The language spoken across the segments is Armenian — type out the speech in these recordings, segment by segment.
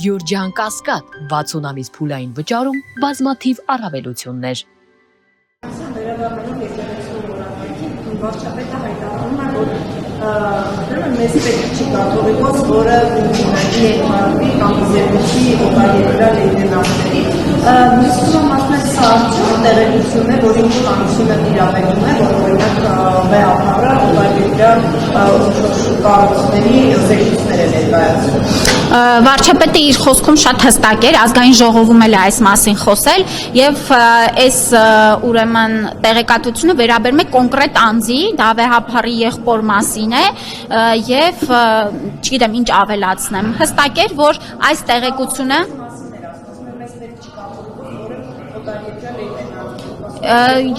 Գյուրջան Կասկադ 60 ամիս փուլային վճարում բազմաթիվ առավելություններ։ Վարչապետը հայտարարում է, որ մեզ պետք չի կաթողիկոս, որը ներմարվի կամ իզերվիչի օտարերկրյա լեյտենանտների։ Մյուսը մասնակ սա տեղեկություն է, որ ինչ կանությունը տիրապետում է, որ օրինակ վեհապարը օտարերկրյա կառույցների զեկույցներ է ներկայացնում։ Վարչապետը իր խոսքում շատ հստակ էր, ազգային ժողովում էլ այս մասին խոսել եւ այս ուրեմն տեղեկատվությունը վերաբերում է կոնկրետ անձի, դա վեհապարի եղբոր մասին է եւ չգիտեմ ինչ ավելացնեմ։ Հստակ էր, որ այս տեղեկությունը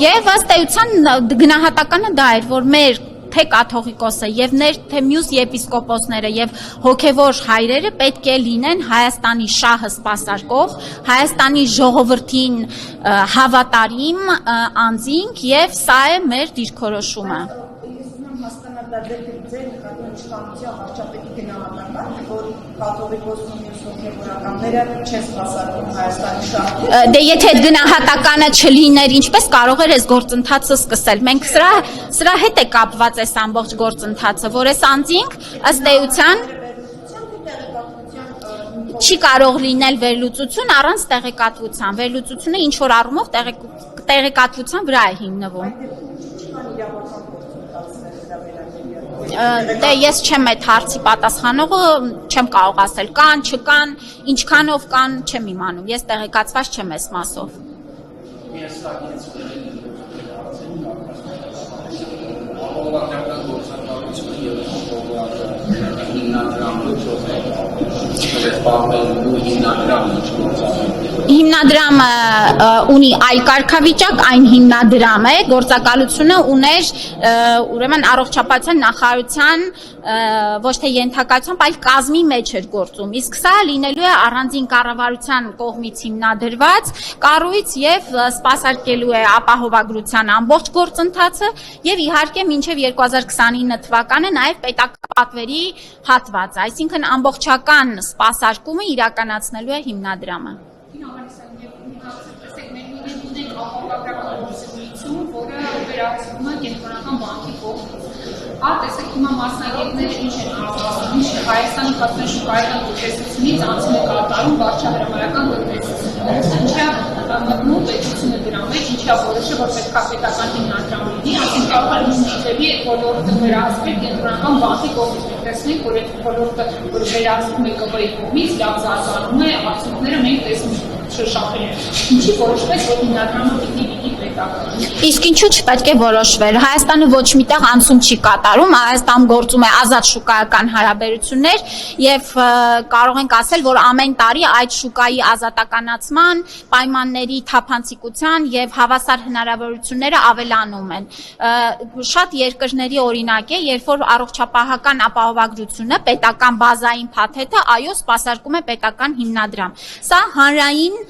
եւ ըստ էության գնահատականը դա էր, որ մեր թե կաթողիկոսը եւ թե մյուս եպիսկոպոսները եւ հոգեվոր հայրերը պետք է լինեն Հայաստանի շահը սպասարկող, Հայաստանի ժողովրդին հավատարիմ անձինք եւ սա է մեր դիրքորոշումը։ Դե եթե այդ գնահատականը չլիներ, ինչպես կարող էր այս գործընթացը սկսել։ Մենք սրա հետ է կապված այս ամբողջ գործընթացը, որ այս անձինք ըստ էության չի կարող լինել վերլուծություն առանց տեղեկատվության։ Վերլուծությունը ինչ որ առումով տեղեկատվության վրա է հիմնվում։ Դե ես չեմ այդ հարցի պատասխանողը, չեմ կարող ասել կան, չկան, ինչքանով կան, չեմ իմանում։ Ես տեղեկացված չեմ այս մասով։ Հիմնադրամը ունի այլ կարգավիճակ, այն հիմնադրամ է, գործակալությունը ուներ ուրեմն առողջապահության նախարարության ոչ թե ենթակայությամբ, այլ կազմի մեջ էր գործում, իսկ սա լինելու է առանձին կառավարության կողմից հիմնադրված կառույց եւ սպասարկելու է ապահովագրության ամբողջ գործընթացը եւ իհարկե մինչեւ 2029 թվականը նաեւ պետական պատվերի հատվածը, այսինքն ամբողջական սպասարկումը իրականացնելու է հիմնադրամը։ Տեսեք հիմա մասնագետները ինչ են ասում, ինչ Հայաստանի շուկայական տնտեսությունից անցում է կատարում վարչահրամայական տնտեսությունը, ինչա մտնում պետությունը դրա մեջ, ինչա որոշը, որ պետք է պետական հիմնադրամ լինի, այսինքն կարող է նույնիսկ այդ ոլորտը վերահսկել կենտրոնական բանկի կողմից, տեսնենք, որ այդ ոլորտը, որ վերահսկում է ԿՎ-ի կողմից, լավ զարգանում է, արդյունքները մենք տեսնում ենք շրջապատել։ Ինչի որոշվեց, որ հիմնադրամը պիտի պետական։ Իսկ ինչու չպետք է որոշվել։ Հայաստանը ոչ միտեղ անցում չի կատարում, Հայաստանում գործում է ազատ շուկայական հարաբերություններ եւ կարող ենք ասել, որ ամեն տարի այդ շուկայի ազատականացման, պայմանների թափանցիկության եւ հավասար հնարավորությունները ավելանում են։ Շատ երկրների օրինակ է, երբ որ առողջապահական ապահովագրությունը, պետական բազային փաթեթը, այո, սպասարկում է պետական հիմնադրամ։ Սա հանրային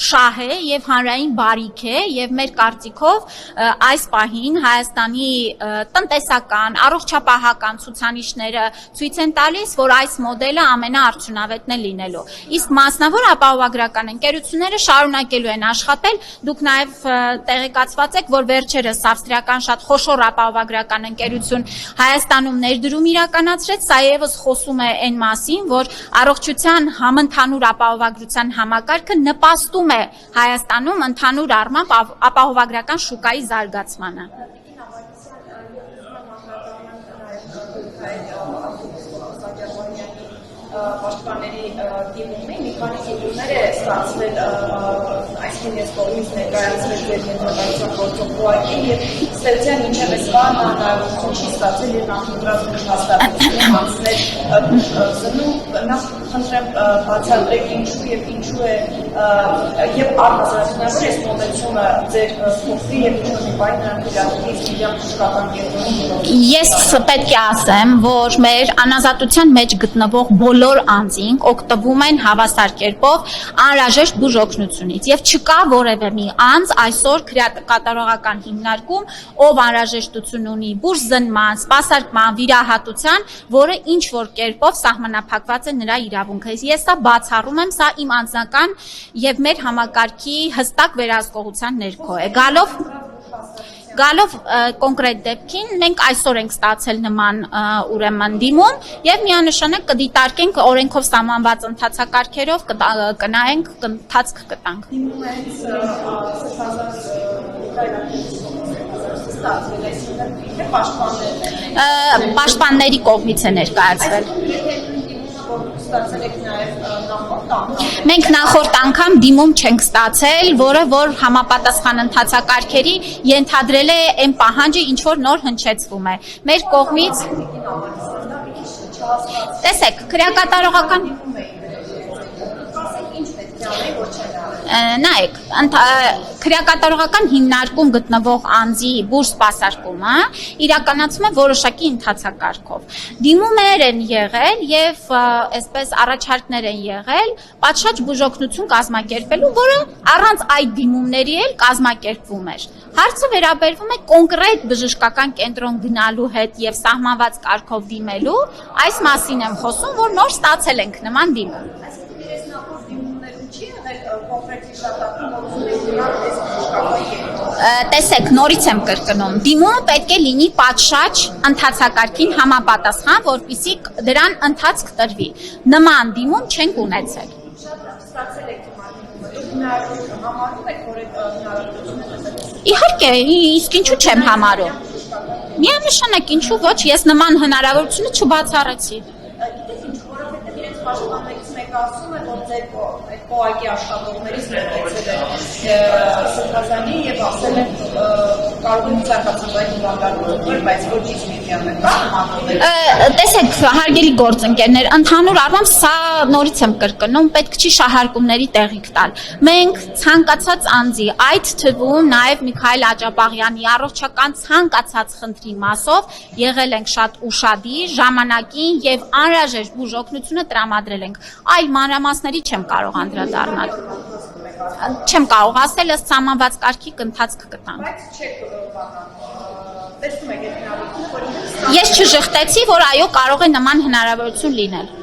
շահ է եւ հանրային բարիք է եւ մեր կարծիքով այս պահին Հայաստանի տնտեսական, առողջապահական ցուցանիշները ցույց են տալիս, որ այս մոդելը ամենաարդյունավետն է լինելու։ Իսկ մասնավոր ապահովագրական ընկերությունները շարունակելու են աշխատել, դուք նաեւ տեղեկացված եք, որ վերջերս ավստրիական շատ խոշոր ապահովագրական ընկերություն Հայաստանում ներդրում իրականացրեց, սա եւս խոսում է այն մասին, որ առողջության համընդհանուր ապահովագրության համակարգը նպաստում է Հայաստանում ընդհանուր առմամբ ապահովագրական շուկայի զարգացմանը։ Պաշտպանների դիմումի մի քանի դիմումներ է ստացվել, այսինքն ես կողմից ներկայացրել ձեր ենթակայության գործողուակի եւ ստեղծյան ինչեւ էս բան հնարավորություն չի ստացել եւ նախընտրած հաստատությունը հանձնել զնու նախ խնդրեմ բացատրեք ինչու եւ ինչու է եւ առհասարակապես այս մոտեցումը ձեր փոխվի եւ ինչու մի բան նրանք իրականից իրական շուկական կենտրոնում։ Ես պետք է ասեմ, որ մեր անազատության մեջ գտնվող բոլոր անձինք օգտվում են հավասար կերպով անհրաժեշտ բուժօգնությունից եւ չկա որևէ մի անձ այսօր կատարողական հիմնարկում, ով անհրաժեշտություն ունի բուժզնման, սպասարկման, վիրահատության, որը ինչ որ կերպով սահմանափակված է է նրա իրավունքը։ Ես սա բացառում եմ, սա իմ անձնական եւ մեր համակարգի հստակ վերահսկողության ներքո է։ Գալով կոնկրետ դեպքին մենք այսօր ենք ստացել նման ուրեմն դիմում եւ միանշանակ կդիտարկենք օրենքով սահմանված ընթացակարգերով կնայենք ընթացք կտանք։ Պաշտպանների կողմից է ներկայացվել։ Մենք նախորդ անգամ դիմում չենք ստացել, որը որ համապատասխան ընթացակարգերի ենթադրել է այն պահանջը, ինչ որ նոր հնչեցվում է։ Մեր կողմից տեսեք, քրեակատարողական նայեք, քրեակատարողական հիմնարկում գտնվող անձի բուժ սպասարկումը իրականացում է որոշակի ընթացակարգով։ Դիմումներ են եղել եւ այսպես առաջարկներ են եղել պատշաճ բուժօգնություն կազմակերպելու, որը առանց այդ դիմումների էլ կազմակերպվում էր։ Հարցը վերաբերվում է կոնկրետ բժշկական կենտրոն գնալու հետ եւ սահմանված կարգով դիմելու, այս մասին եմ խոսում, որ նոր ստացել ենք նման դիմում։ Տեսեք, նորից եմ կրկնում, դիմումը պետք է լինի պատշաճ ընթացակարգին համապատասխան, որպեսզի դրան ընթացք տրվի։ Նման դիմում չենք ունեցել։ Իհարկե, իսկ ինչու չեմ համարում։ Միանշանակ ինչու ոչ, ես նման հնարավորությունը չբացառեցի։ Պաշտպաններից մեկը ասում է, որ ձեր այդ կողակի աշխատողներից մեկեցել է սրբազանի եւ ասել է կարող են ցանկացած այդ հիվանդանոցներ, բայց ոչ իսկիթիանը կա։ Տեսեք, հարգելի գործընկերներ, ընդհանուր առմամբ սա նորից եմ կրկնում, պետք չի շահարկումների տեղիք տալ։ Մենք ցանկացած անձի, այդ թվում նաեւ Միքայել Աջապաղյանի առողջական ցանկացած խնդրի մասով եղել ենք շատ ուշադիր, ժամանակին եւ անհրաժեշտ բուժօգնությունը տրամադրել ենք։ Այլ մանրամասների չեմ կարող անդրադառնալ։ Չեմ կարող ասել, ըստ սահմանված կարգի ընթացք կտանք։ Բայց չեք տեսնում եք այդ հնարավորությունը, որ Ես չժխտեցի, որ այո կարող է նման հնարավորություն լինել։